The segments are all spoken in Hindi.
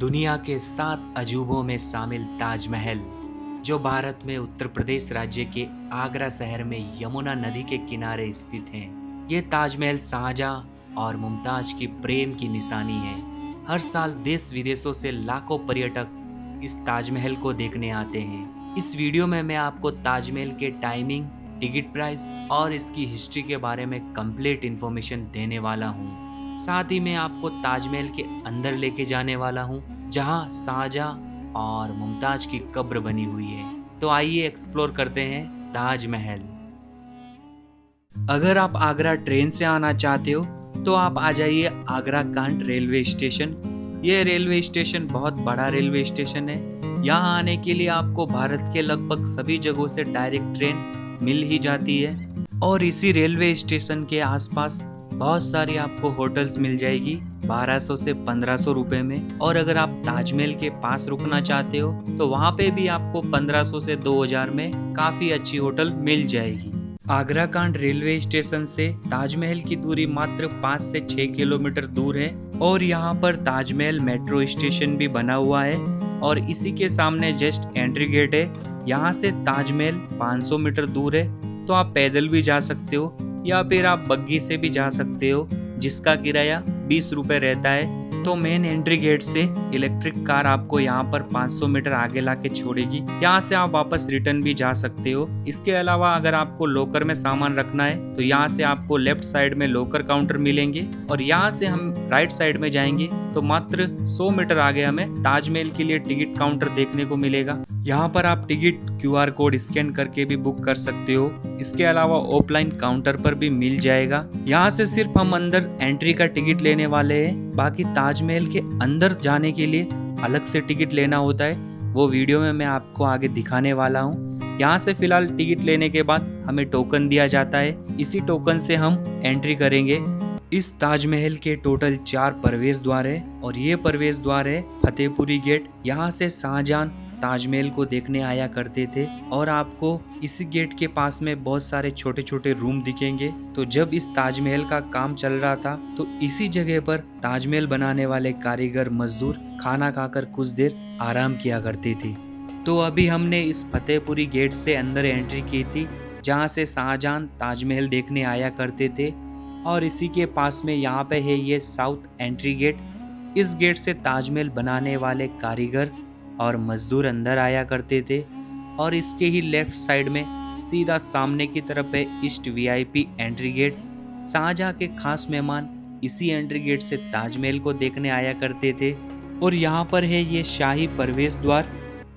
दुनिया के 7 अजूबों में शामिल ताजमहल, जो भारत में उत्तर प्रदेश राज्य के आगरा शहर में यमुना नदी के किनारे स्थित हैं। ये ताजमहल शाहजहां और मुमताज की प्रेम की निशानी है। हर साल देश विदेशों से लाखों पर्यटक इस ताजमहल को देखने आते हैं। इस वीडियो में मैं आपको ताजमहल के टाइमिंग, टिकट प्राइस और इसकी हिस्ट्री के बारे में कंप्लीट इन्फॉर्मेशन देने वाला हूँ। साथ ही मैं आपको ताजमहल के अंदर लेके जाने वाला हूँ, जहाँ शाहजहां और मुमताज की कब्र बनी हुई है। तो आइए एक्सप्लोर करते हैं ताजमहल। अगर आप आगरा ट्रेन से आना चाहते हो तो आप आ जाइए आगरा कांट रेलवे स्टेशन। ये रेलवे स्टेशन बहुत बड़ा रेलवे स्टेशन है। यहाँ आने के लिए आपको भारत के लगभग सभी जगहों से डायरेक्ट ट्रेन मिल ही जाती है। और इसी रेलवे स्टेशन के आसपास बहुत सारी आपको होटल्स मिल जाएगी 1200 से 1500 रुपए में। और अगर आप ताजमहल के पास रुकना चाहते हो तो वहाँ पे भी आपको 1500 से 2000 में काफी अच्छी होटल मिल जाएगी। आगरा कांड रेलवे स्टेशन से ताजमहल की दूरी मात्र 5 से 6 किलोमीटर दूर है। और यहाँ पर ताजमहल मेट्रो स्टेशन भी बना हुआ है और इसी के सामने जस्ट एंट्री गेट है। यहाँ से ताजमहल 500 मीटर दूर है, तो आप पैदल भी जा सकते हो या फिर आप बग्गी से भी जा सकते हो, जिसका किराया 20 रुपए रहता है। तो मेन एंट्री गेट से इलेक्ट्रिक कार आपको यहाँ पर 500 मीटर आगे लाके छोड़ेगी। यहाँ से आप वापस रिटर्न भी जा सकते हो। इसके अलावा अगर आपको लॉकर में सामान रखना है तो यहाँ से आपको लेफ्ट साइड में लॉकर काउंटर मिलेंगे और यहाँ से हम राइट साइड में जाएंगे तो मात्र 100 मीटर आगे हमें ताजमहल के लिए टिकट काउंटर देखने को मिलेगा। यहाँ पर आप टिकट QR कोड स्कैन करके भी बुक कर सकते हो। इसके अलावा ऑफलाइन काउंटर पर भी मिल जाएगा। यहाँ से सिर्फ हम अंदर एंट्री का टिकट लेने वाले हैं, बाकी ताजमहल के अंदर जाने के लिए अलग से टिकट लेना होता है। वो वीडियो में मैं आपको आगे दिखाने वाला हूँ। यहाँ से फिलहाल टिकट लेने के बाद हमें टोकन दिया जाता है। इसी टोकन से हम एंट्री करेंगे। इस ताजमहल के टोटल 4 प्रवेश द्वार है और ये प्रवेश द्वार है फतेहपुरी गेट। यहाँ से शाहजहां ताजमहल को देखने आया करते थे और आपको इसी गेट के पास में बहुत सारे छोटे छोटे रूम दिखेंगे। तो जब इस ताजमहल का काम चल रहा था तो इसी जगह पर ताजमहल बनाने वाले कारीगर मजदूर खाना खाकर कुछ देर आराम किया करते थे। तो अभी हमने इस फतेहपुरी गेट से अंदर एंट्री की थी, जहाँ से शाहजहां ताजमहल देखने आया करते थे। और इसी के पास में यहाँ पे है ये साउथ एंट्री गेट। इस गेट से ताजमहल बनाने वाले कारीगर और मजदूर अंदर आया करते थे। और इसके ही लेफ्ट साइड में सीधा सामने की तरफ है east VIP entry gate. Shahjahan के खास मेहमान इसी एंट्री गेट से ताजमहल को देखने आया करते थे। और यहाँ पर है ये शाही प्रवेश द्वार,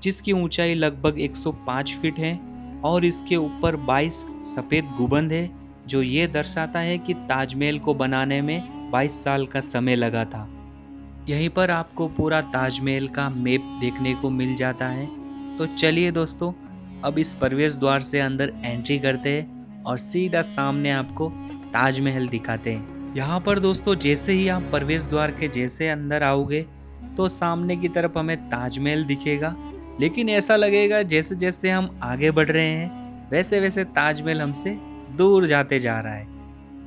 जिसकी ऊंचाई लगभग 105 फीट है और इसके ऊपर 22 सफेद गुंबद है, जो ये दर्शाता है कि ताजमहल को बनाने में 22 साल का समय लगा था। यहीं पर आपको पूरा ताजमहल का मैप देखने को मिल जाता है। तो चलिए दोस्तों, अब इस प्रवेश द्वार से अंदर एंट्री करते हैं और सीधा सामने आपको ताजमहल दिखाते हैं। यहाँ पर दोस्तों जैसे ही आप प्रवेश द्वार के जैसे अंदर आओगे तो सामने की तरफ हमें ताजमहल दिखेगा, लेकिन ऐसा लगेगा जैसे जैसे हम आगे बढ़ रहे हैं वैसे वैसे ताजमहल हमसे दूर जाते जा रहा है।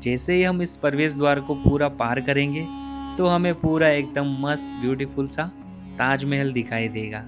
जैसे ही हम इस प्रवेश द्वार को पूरा पार करेंगे तो हमें पूरा एकदम मस्त ब्यूटीफुल सा ताजमहल दिखाई देगा।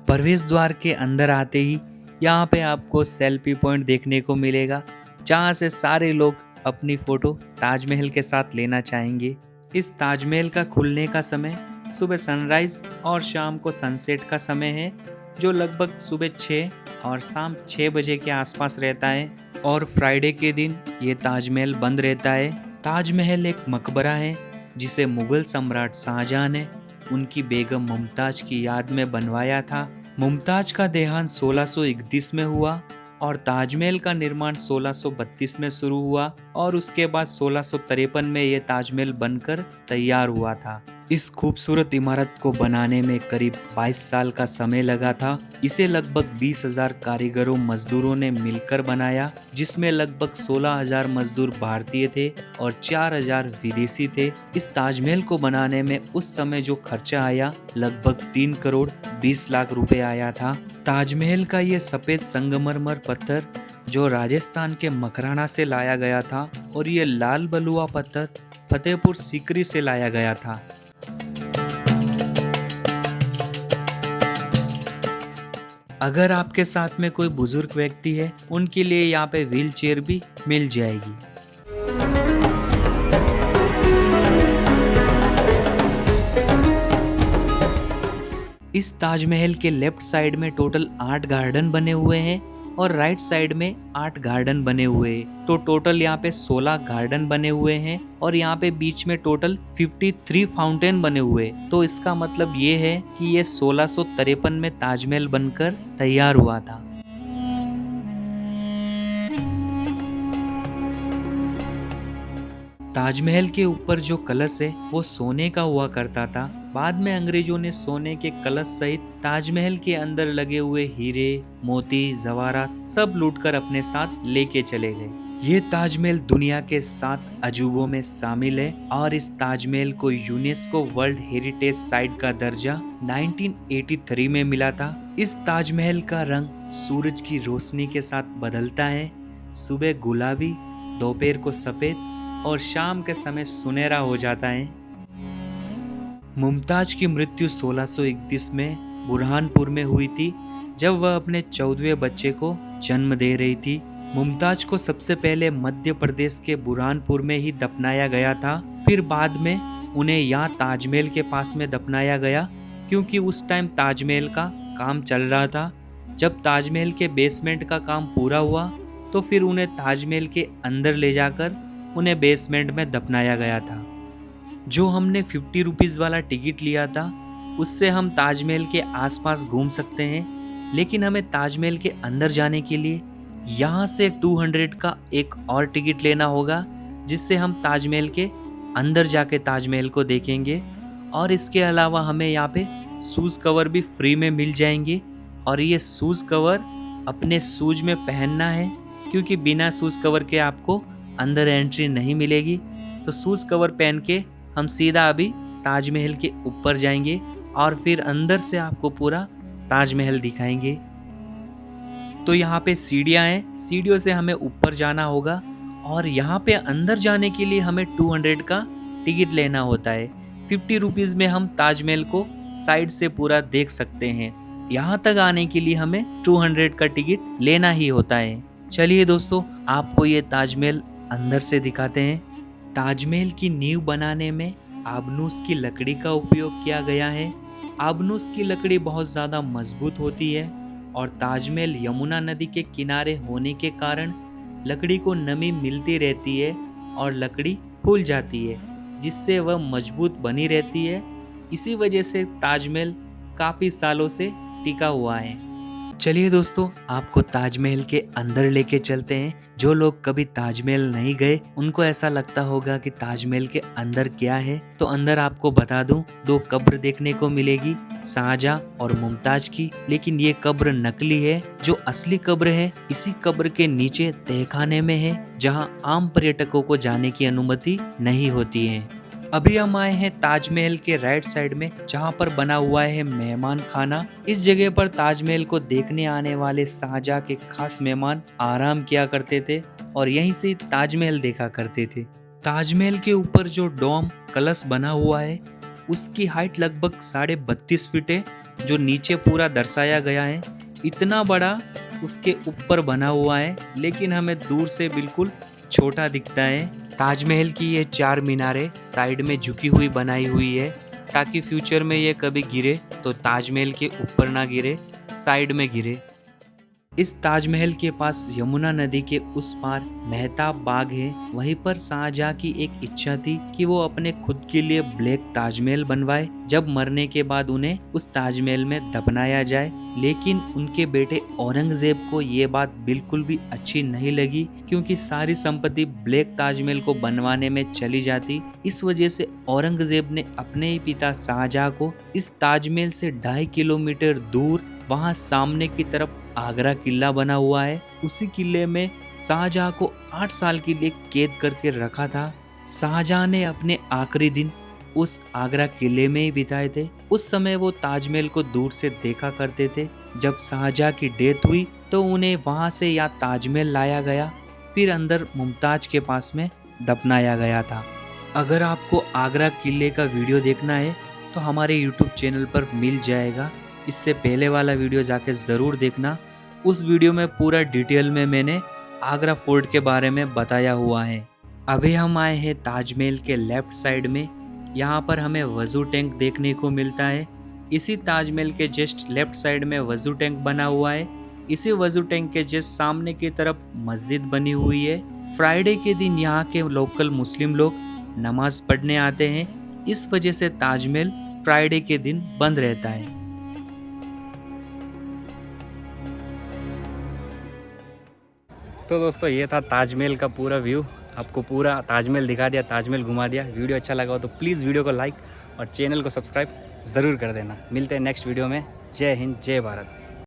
प्रवेश द्वार के अंदर आते ही यहाँ पे आपको सेल्फी पॉइंट देखने को मिलेगा, जहाँ से सारे लोग अपनी फोटो ताजमहल के साथ लेना चाहेंगे। इस ताजमहल का खुलने का समय सुबह सनराइज और शाम को सनसेट का समय है, जो लगभग सुबह 6 और शाम 6 बजे के आसपास रहता है। और फ्राइडे के दिन ये ताजमहल बंद रहता है। ताजमहल एक मकबरा है जिसे मुगल सम्राट शाहजहां ने उनकी बेगम मुमताज की याद में बनवाया था। मुमताज का देहांत 1631 में हुआ और ताजमहल का निर्माण 1632 में शुरू हुआ और उसके बाद 1653 में ये ताजमहल बनकर तैयार हुआ था। इस खूबसूरत इमारत को बनाने में करीब 22 साल का समय लगा था। इसे लगभग 20,000 कारीगरों मजदूरों ने मिलकर बनाया, जिसमें लगभग 16,000 मजदूर भारतीय थे और 4,000 विदेशी थे। इस ताजमहल को बनाने में उस समय जो खर्चा आया लगभग 3 करोड़ 20 लाख रुपए आया था। ताजमहल का ये सफेद संगमरमर पत्थर जो राजस्थान के मकराना से लाया गया था और ये लाल बलुआ पत्थर फतेहपुर सीकरी से लाया गया था। अगर आपके साथ में कोई बुजुर्ग व्यक्ति है, उनके लिए यहाँ पे व्हील चेयर भी मिल जाएगी। इस ताजमहल के लेफ्ट साइड में टोटल 8 गार्डन बने हुए हैं और राइट साइड में 8 गार्डन बने हुए हैं। तो टोटल यहाँ पे 16 गार्डन बने हुए हैं और यहाँ पे बीच में टोटल 53 फाउंटेन बने हुए। तो इसका मतलब ये है कि ये 1653 में ताजमहल बनकर तैयार हुआ था। ताजमहल के ऊपर जो कलश है वो सोने का हुआ करता था। बाद में अंग्रेजों ने सोने के कलश सहित ताजमहल के अंदर लगे हुए हीरे, मोती, जवाहरात सब लूटकर अपने साथ लेके चले गए। ये ताजमहल दुनिया के 7 अजूबों में शामिल है और इस ताजमहल को यूनेस्को वर्ल्ड हेरिटेज साइट का दर्जा 1983 में मिला था। इस ताजमहल का रंग सूरज की रोशनी के साथ बदलता है। सुबह गुलाबी, दोपहर को सफेद और शाम के समय सुनहरा हो जाता है। मुमताज की मृत्यु 1631 में बुरहानपुर में हुई थी, जब वह अपने 14वें बच्चे को जन्म दे रही थी। मुमताज को सबसे पहले मध्य प्रदेश के बुरहानपुर में ही दफनाया गया था। फिर बाद में उन्हें यहाँ ताजमहल के पास में दफनाया गया, क्योंकि उस टाइम ताजमहल का काम चल रहा था। जब ताजमहल के बेसमेंट का काम पूरा हुआ तो फिर उन्हें ताजमहल के अंदर ले जाकर उन्हें बेसमेंट में दफनाया गया था। जो हमने 50 रुपीज़ वाला टिकट लिया था, उससे हम ताजमहल के आसपास घूम सकते हैं, लेकिन हमें ताजमहल के अंदर जाने के लिए यहाँ से 200 का एक और टिकट लेना होगा, जिससे हम ताजमहल के अंदर जाके ताजमहल को देखेंगे। और इसके अलावा हमें यहाँ पे शूज़ कवर भी फ्री में मिल जाएंगे और ये शूज़ कवर अपने शूज में पहनना है, क्योंकि बिना शूज़ कवर के आपको अंदर एंट्री नहीं मिलेगी। तो शूज़ कवर पहन के हम सीधा अभी ताजमहल के ऊपर जाएंगे और फिर अंदर से आपको पूरा ताजमहल दिखाएंगे। तो यहाँ पे सीढ़ियाँ हैं, सीढ़ियों से हमें ऊपर जाना होगा और यहाँ पे अंदर जाने के लिए हमें 200 का टिकट लेना होता है। 50 रुपीज़ में हम ताजमहल को साइड से पूरा देख सकते हैं। यहाँ तक आने के लिए हमें 200 का टिकट लेना ही होता है। चलिए दोस्तों, आपको ये ताजमहल अंदर से दिखाते हैं। ताजमहल की नींव बनाने में आबनूस की लकड़ी का उपयोग किया गया है। आबनूस की लकड़ी बहुत ज़्यादा मजबूत होती है और ताजमहल यमुना नदी के किनारे होने के कारण लकड़ी को नमी मिलती रहती है और लकड़ी फूल जाती है, जिससे वह मजबूत बनी रहती है। इसी वजह से ताजमहल काफ़ी सालों से टिका हुआ है। चलिए दोस्तों, आपको ताजमहल के अंदर लेके चलते हैं। जो लोग कभी ताजमहल नहीं गए, उनको ऐसा लगता होगा कि ताजमहल के अंदर क्या है। तो अंदर आपको बता दूं, 2 कब्र देखने को मिलेगी, शाहजहां और मुमताज की। लेकिन ये कब्र नकली है। जो असली कब्र है, इसी कब्र के नीचे तहखाने में है, जहां आम पर्यटकों को जाने की अनुमति नहीं होती है। अभी हम आए हैं ताजमहल के राइट साइड में, जहां पर बना हुआ है मेहमान खाना। इस जगह पर ताजमहल को देखने आने वाले शाहजहां के खास मेहमान आराम किया करते थे और यहीं से ताजमहल देखा करते थे। ताजमहल के ऊपर जो डोम कलश बना हुआ है, उसकी हाइट लगभग 32.5 फीट है, जो नीचे पूरा दर्शाया गया है। इतना बड़ा उसके ऊपर बना हुआ है, लेकिन हमें दूर से बिल्कुल छोटा दिखता है। ताजमहल की ये 4 मीनारें साइड में झुकी हुई बनाई हुई है, ताकि फ्यूचर में ये कभी गिरे तो ताजमहल के ऊपर ना गिरे, साइड में गिरे। इस ताजमहल के पास यमुना नदी के उस पार मेहताब बाग है। वहीं पर शाहजहां की एक इच्छा थी कि वो अपने खुद के लिए ब्लैक ताजमहल बनवाए, जब मरने के बाद उन्हें उस ताजमहल में दफनाया जाए। लेकिन उनके बेटे औरंगजेब को ये बात बिल्कुल भी अच्छी नहीं लगी, क्योंकि सारी संपत्ति ब्लैक ताजमहल को बनवाने में चली जाती। इस वजह से औरंगजेब ने अपने ही पिता शाहजहां को इस ताजमहल से 2.5 किलोमीटर दूर, वहां सामने की तरफ आगरा किला बना हुआ है, उसी किले में शाहजहां को 8 साल के लिए कैद करके रखा था। शाहजहां ने अपने आखिरी दिन उस आगरा किले में ही बिताए थे। उस समय वो ताजमहल को दूर से देखा करते थे। जब शाहजहां की डेथ हुई तो उन्हें वहाँ से या ताजमहल लाया गया, फिर अंदर मुमताज के पास में दफनाया गया था। अगर आपको आगरा किले का वीडियो देखना है तो हमारे यूट्यूब चैनल पर मिल जाएगा। इससे पहले वाला वीडियो जाके ज़रूर देखना। उस वीडियो में पूरा डिटेल में मैंने आगरा फोर्ट के बारे में बताया हुआ है। अभी हम आए हैं ताजमहल के लेफ्ट साइड में। यहाँ पर हमें वज़ू टैंक देखने को मिलता है। इसी ताजमहल के जस्ट लेफ्ट साइड में वज़ू टैंक बना हुआ है। इसी वज़ू टैंक के जस्ट सामने की तरफ मस्जिद बनी हुई है। फ्राइडे के दिन यहाँ के लोकल मुस्लिम लोग नमाज पढ़ने आते हैं, इस वजह से ताजमहल फ्राइडे के दिन बंद रहता है। तो दोस्तों ये था ताजमहल का पूरा व्यू। आपको पूरा ताजमहल दिखा दिया, ताजमहल घुमा दिया। वीडियो अच्छा लगा हो तो प्लीज़ वीडियो को लाइक और चैनल को सब्सक्राइब ज़रूर कर देना। मिलते हैं नेक्स्ट वीडियो में। जय हिंद, जय भारत।